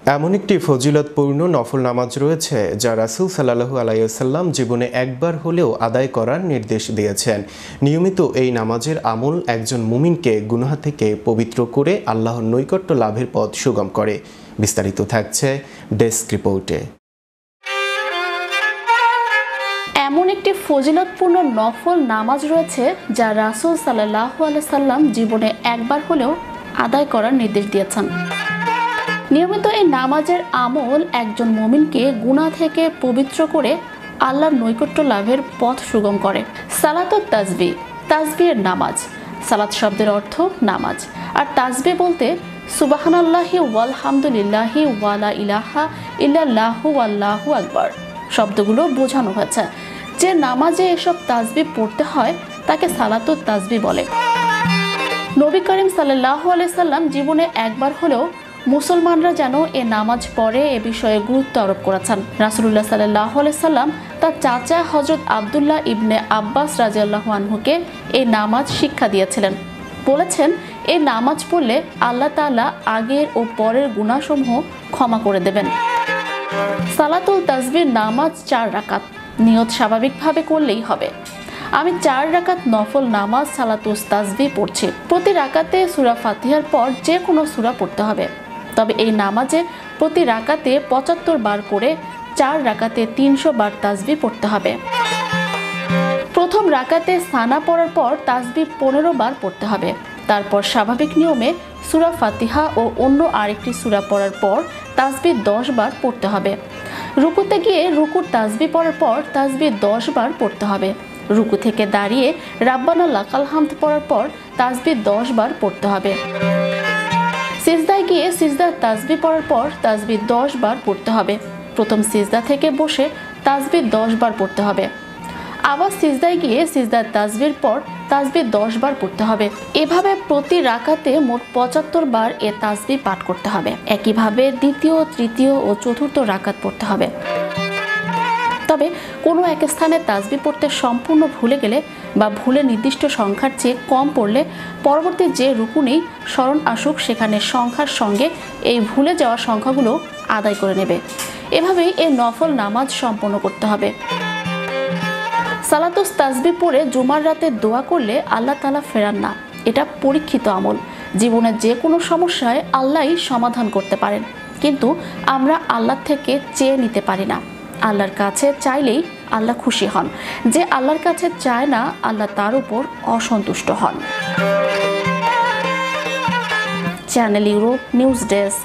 এমন একটি ফজিলতপূর্ণ নফল নামাজ রয়েছে যা রাসূল সাল্লাল্লাহু আলাইহি ওয়াসাল্লাম জীবনে একবার হলেও আদায় করার নির্দেশ দিয়েছেন। নিয়মিত এই নামাজের আমল একজন মুমিনকে গুনাহ থেকে পবিত্র করে আল্লাহর নৈকট্য লাভের পথ সুগম করে। বিস্তারিত থাকছে ডেস্ক রিপোর্টে। এমন একটি ফজিলতপূর্ণ নফল নামাজ রয়েছে যা রাসূল সাল্লাল্লাহু আলাইহি ওয়াসাল্লাম জীবনে একবার হলেও আদায় করার নির্দেশ দিয়েছেন। নিয়মিত এই নামাজের আমল একজন মুমিনকে গুনাহ থেকে পবিত্র করে আল্লাহর নৈকট্য লাভের পথ সুগম করে। সালাতুত তাসবিহ, তাসবিহের নামাজ। সালাত শব্দের অর্থ নামাজ, আর তাসবিহ বলতে সুবহানাল্লাহি ওয়াল হামদুলিল্লাহি ওয়ালা ইলাহা ইল্লাল্লাহু আল্লাহু আকবার শব্দগুলো বোঝানো হয়েছে। যে নামাজে এসব তাসবিহ পড়তে হয় তাকে সালাতুত তাসবিহ বলে। নবী করিম সাল্লাল্লাহু আলাইহি সাল্লাম জীবনে একবার হলেও মুসলমানরা যেন এ নামাজ পড়ে এ বিষয়ে গুরুত্ব আরোপ করেছেন। রাসূলুল্লাহ সাল্লাল্লাহু আলাইহি সাল্লাম তার চাচা হযরত আব্দুল্লাহ ইবনে আব্বাস রাদিয়াল্লাহু আনহুকে এই নামাজ শিক্ষা দিয়েছিলেন। বলেছেন, এই নামাজ পড়লে আল্লাহ তাআলা আগের ও পরের গুনাহসমূহ ক্ষমা করে দেবেন। সালাতুল তাসবিহ নামাজ 4 রাকাত। নিয়ত স্বাভাবিকভাবে করলেই হবে। আমি 4 রাকাত নফল নামাজ সালাতুল তাসবিহ পড়ছি। প্রতি রাকাতে সূরা ফাতিহার পর যে কোনো সূরা পড়তে হবে। তবে এই নামাজে প্রতি রাকাতে 75 বার করে 4 রাকাতে 300 বার তাসবিহ পড়তে হবে। প্রথম রাকাতে সানা পড়ার পর তাসবিহ 15 বার পড়তে হবে। তারপর স্বাভাবিক নিয়মে সূরা ফাতিহা ও অন্য আরেকটি সূরা পড়ার পর তাসবিহ 10 বার পড়তে হবে। রুকুতে গিয়ে রুকুর তাসবিহ পড়ার পর তাসবিহ 10 বার পড়তে হবে। রুকু থেকে দাঁড়িয়ে রাব্বানা লাকাল হামদ পড়ার পর তাসবিহ 10 বার পড়তে হবে। সিজদায় গিয়ে সিজদার তাসবিহ পড়ার পর তাসবিহ 10 বার পড়তে হবে। প্রথম সিজদা থেকে বসে তাসবিহ 10 বার পড়তে হবে। আবার সিজদায় গিয়ে সিজদার তাসবিহর পর তাসবিহ 10 বার পড়তে হবে। এভাবে প্রতি রাকাতে মোট 75 বার এ তাসবিহ পাঠ করতে হবে। একইভাবে দ্বিতীয়, তৃতীয় ও চতুর্থ রাকাত পড়তে হবে। তবে কোনো এক স্থানে তাসবিহ পড়তে সম্পূর্ণ ভুলে গেলে বা ভুলে নির্দিষ্ট সংখ্যার চেয়ে কম পড়লে পরবর্তী যে রুকুনেই স্মরণ আসুক সেখানে সংখ্যার সঙ্গে এই ভুলে যাওয়া সংখ্যাগুলো আদায় করে নেবে। এভাবেই এই নফল নামাজ সম্পন্ন করতে হবে। সালাতুল তাসবিহ পড়ে জুমার রাতে দোয়া করলে আল্লাহ তাআলা ফেরান না। এটা পরীক্ষিত আমল। জীবনের যে কোনো সমস্যায় আল্লাহই সমাধান করতে পারেন, কিন্তু আমরা আল্লাহ থেকে চেয়ে নিতে পারি না। আল্লাহর কাছে চাইলেই আল্লাহ খুশি হন। যে আল্লাহর কাছে চায় না, আল্লাহ তার উপর অসন্তুষ্ট হন। Channel Europe news desk.